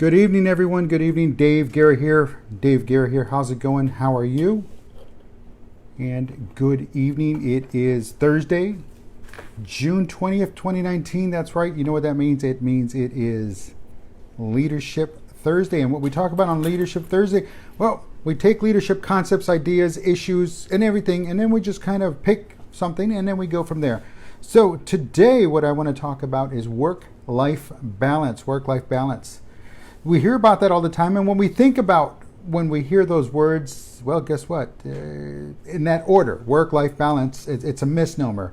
Good evening, everyone. Good evening. Guerra here. Guerra here. How's it going? How are you? And good evening. It is Thursday, June 20th, 2019. That's right. You know what that means? It means it is Leadership Thursday. And what we talk about on Leadership Thursday, well, we take leadership concepts, ideas, issues, and everything, and then we just kind of pick something and then we go from there. So today, what I want to talk about is work-life balance. Work-life balance. We hear about that all the time, and when we hear those words, well, guess what? In that order, work-life balance, it's a misnomer.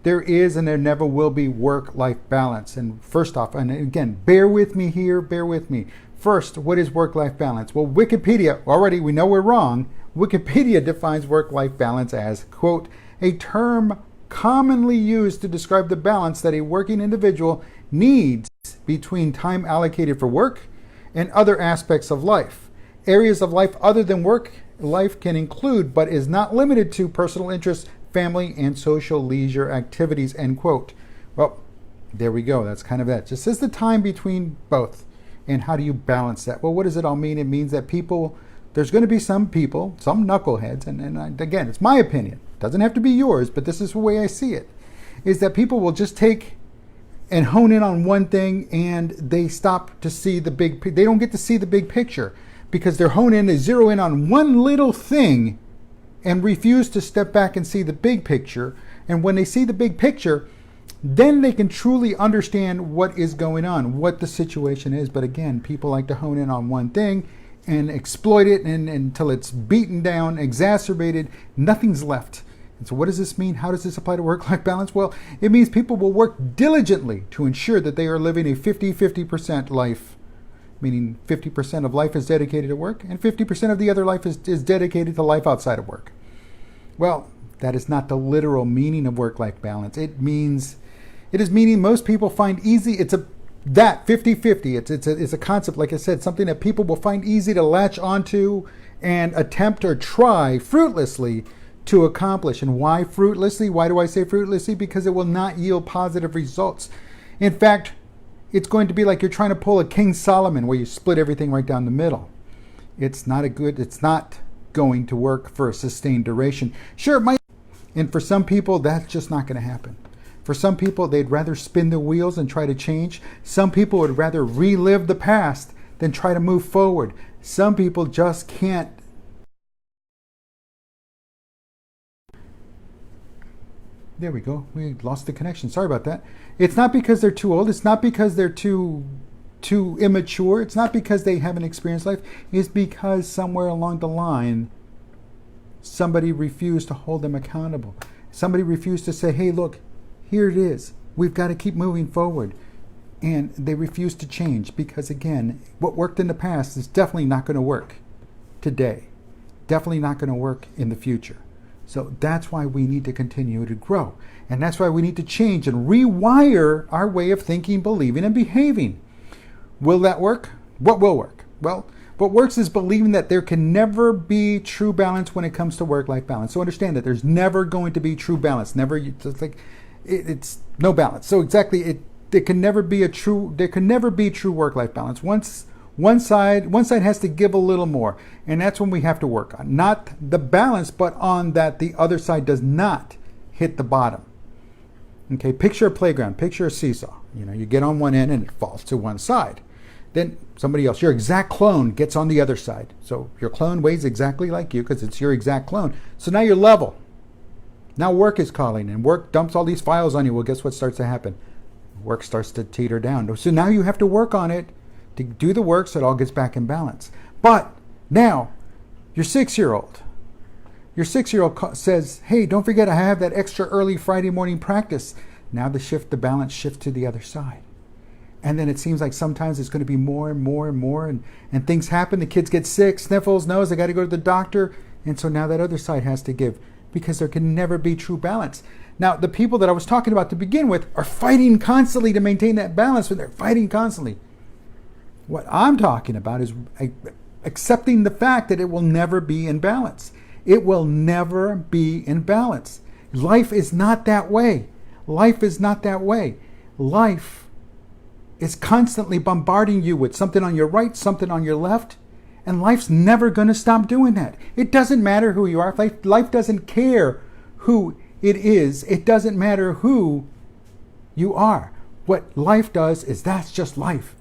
There is and there never will be work-life balance. And first off, and again, bear with me here, bear with me. First, what is work-life balance? Well, Wikipedia, already we know we're wrong. Wikipedia defines work-life balance as, quote, a term commonly used to describe the balance that a working individual needs between time allocated for work and other aspects of life. Areas of life other than work life can include, but is not limited to, personal interests, family, and social leisure activities, end quote. Well, there we go. That's kind of that. Just as the time between both. And how do you balance that? Well, what does it all mean? It means that there's going to be some people, some knuckleheads, and again, it's my opinion. It doesn't have to be yours, but this is the way I see it, is that people will just take and hone in on one thing, and they stop to see they don't get to see the big picture because they zero in on one little thing and refuse to step back and see the big picture. And when they see the big picture, then they can truly understand what is going on, what the situation is. But again, people like to hone in on one thing and exploit it until it's beaten down, exacerbated, nothing's left. And so what does this mean? How does this apply to work-life balance? Well, it means people will work diligently to ensure that they are living a 50-50% life, meaning 50% of life is dedicated to work and 50% of the other life is dedicated to life outside of work. Well, that is not the literal meaning of work-life balance. It is meaning most people find easy. It's 50-50. It's a concept, like I said, something that people will find easy to latch onto and attempt or try fruitlessly to accomplish. And why fruitlessly? Why do I say fruitlessly? Because it will not yield positive results. In fact, it's going to be like you're trying to pull a King Solomon where you split everything right down the middle. It's not going to work for a sustained duration. Sure, it might. And for some people, that's just not going to happen. For some people, they'd rather spin the wheels and try to change. Some people would rather relive the past than try to move forward. Some people just can't. There we go. We lost the connection. Sorry about that. It's not because they're too old. It's not because they're too immature. It's not because they haven't experienced life. It's because somewhere along the line, somebody refused to hold them accountable. Somebody refused to say, hey, look, here it is. We've got to keep moving forward. And they refuse to change because, again, what worked in the past is definitely not going to work today. Definitely not going to work in the future. So that's why we need to continue to grow. And that's why we need to change and rewire our way of thinking, believing, and behaving. Will that work? What will work? Well, what works is believing that there can never be true balance when it comes to work-life balance. So understand that there's never going to be true balance. It's no balance. So exactly, there can never be true work-life balance. One side has to give a little more, and that's when we have to work on not the balance, but on that the other side does not hit the bottom. Okay, picture a playground, picture a seesaw. You get on one end and it falls to one side. Then somebody else, your exact clone, gets on the other side. So your clone weighs exactly like you because it's your exact clone. So now you're level. Now work is calling, and work dumps all these files on you. Well, guess what starts to happen? Work starts to teeter down. So now you have to work on it to do the work so it all gets back in balance. But now, your 6-year-old says, hey, don't forget I have that extra early Friday morning practice. Now the balance shifts to the other side. And then it seems like sometimes it's going to be more and more and more, and things happen. The kids get sick, sniffles, nose, they got to go to the doctor. And so now that other side has to give because there can never be true balance. Now, the people that I was talking about to begin with are fighting constantly to maintain that balance, but they're fighting constantly. What I'm talking about is accepting the fact that it will never be in balance. It will never be in balance. Life is not that way. Life is not that way. Life is constantly bombarding you with something on your right, something on your left, and life's never going to stop doing that. It doesn't matter who you are. Life doesn't care who it is. It doesn't matter who you are. What life does is that's just life.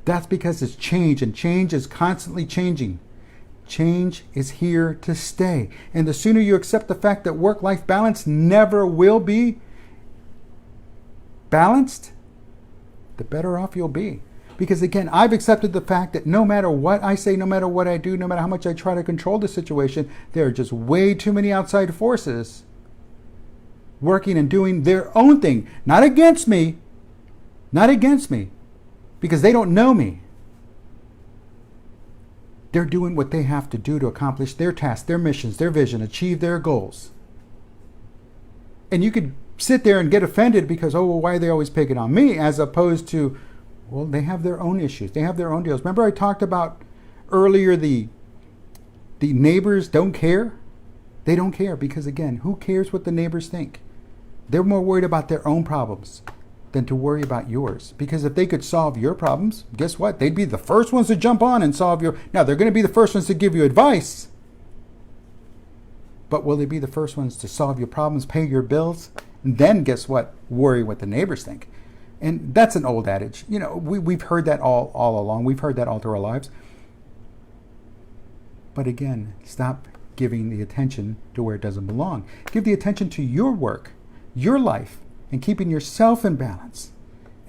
That's because it's change, and change is constantly changing. Change is here to stay. And the sooner you accept the fact that work-life balance never will be balanced, the better off you'll be. Because again, I've accepted the fact that no matter what I say, no matter what I do, no matter how much I try to control the situation, there are just way too many outside forces working and doing their own thing. Not against me. Not against me. Because they don't know me. They're doing what they have to do to accomplish their tasks, their missions, their vision, achieve their goals. And you could sit there and get offended because, oh, well, why are they always picking on me? As opposed to, well, they have their own issues. They have their own deals. Remember I talked about earlier the neighbors don't care? They don't care because, again, who cares what the neighbors think? They're more worried about their own problems than to worry about yours. Because if they could solve your problems, guess what? They'd be the first ones to jump on and solve your... Now, they're going to be the first ones to give you advice. But will they be the first ones to solve your problems, pay your bills? And then, guess what? Worry what the neighbors think. And that's an old adage. You know, we've heard that all along. We've heard that all through our lives. But again, stop giving the attention to where it doesn't belong. Give the attention to your work, your life, and keeping yourself in balance,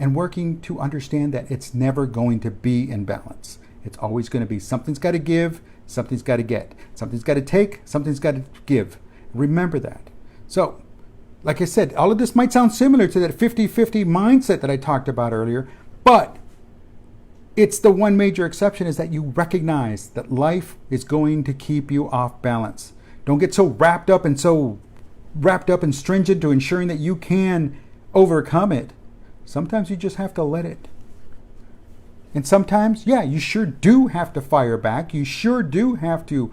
and working to understand that it's never going to be in balance. It's always going to be something's got to give, something's got to get. Something's got to take, something's got to give. Remember that. So, like I said, all of this might sound similar to that 50-50 mindset that I talked about earlier, but it's the one major exception is that you recognize that life is going to keep you off balance. Don't get so wrapped up and stringent to ensuring that you can overcome it. Sometimes you just have to let it. And sometimes, yeah, you sure do have to fire back. You sure do have to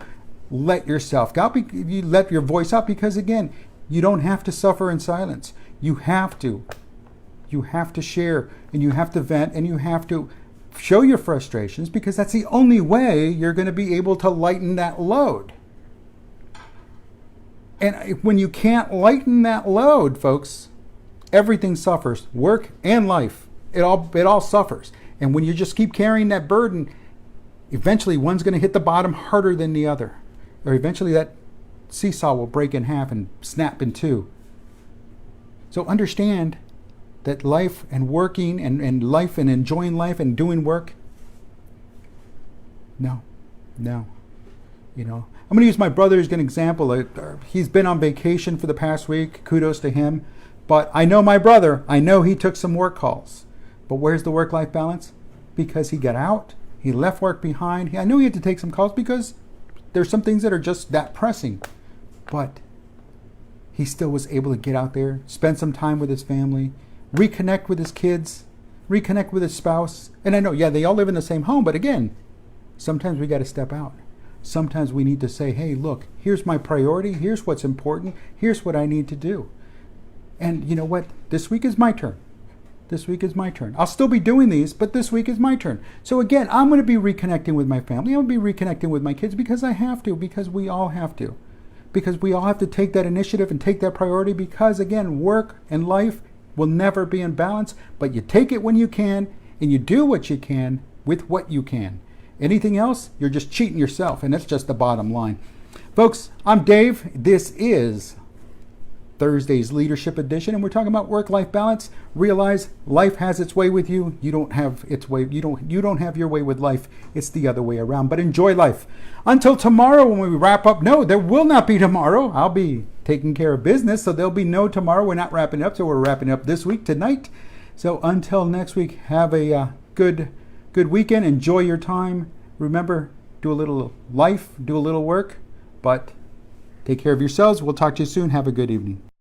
let yourself out. You let your voice out because, again, you don't have to suffer in silence. You have to. You have to share, and you have to vent, and you have to show your frustrations because that's the only way you're going to be able to lighten that load. And when you can't lighten that load, folks, everything suffers. Work and life. It all suffers. And when you just keep carrying that burden, eventually one's going to hit the bottom harder than the other. Or eventually that seesaw will break in half and snap in two. So understand that life and working and life and enjoying life and doing work, no. You know, I'm going to use my brother as an example. He's been on vacation for the past week. Kudos to him. But I know my brother. I know he took some work calls. But where's the work-life balance? Because he got out. He left work behind. I knew he had to take some calls because there's some things that are just that pressing. But he still was able to get out there, spend some time with his family, reconnect with his kids, reconnect with his spouse. And I know, yeah, they all live in the same home. But again, sometimes we got to step out. Sometimes we need to say, hey, look, here's my priority. Here's what's important. Here's what I need to do. And you know what? This week is my turn. This week is my turn. I'll still be doing these, but this week is my turn. So again, I'm going to be reconnecting with my family. I'm going to be reconnecting with my kids because I have to, because we all have to. Because we all have to take that initiative and take that priority because, again, work and life will never be in balance, but you take it when you can and you do what you can with what you can. Anything else, you're just cheating yourself, and that's just the bottom line. Folks, I'm Dave. This is Thursday's Leadership Edition, and we're talking about work-life balance. Realize life has its way with you. You don't have its way. You don't have your way with life. It's the other way around. But enjoy life. Until tomorrow when we wrap up. No, there will not be tomorrow. I'll be taking care of business, so there'll be no tomorrow. We're not wrapping up, so we're wrapping up this week tonight. So until next week, have a good weekend. Enjoy your time. Remember, do a little life, do a little work, but take care of yourselves. We'll talk to you soon. Have a good evening.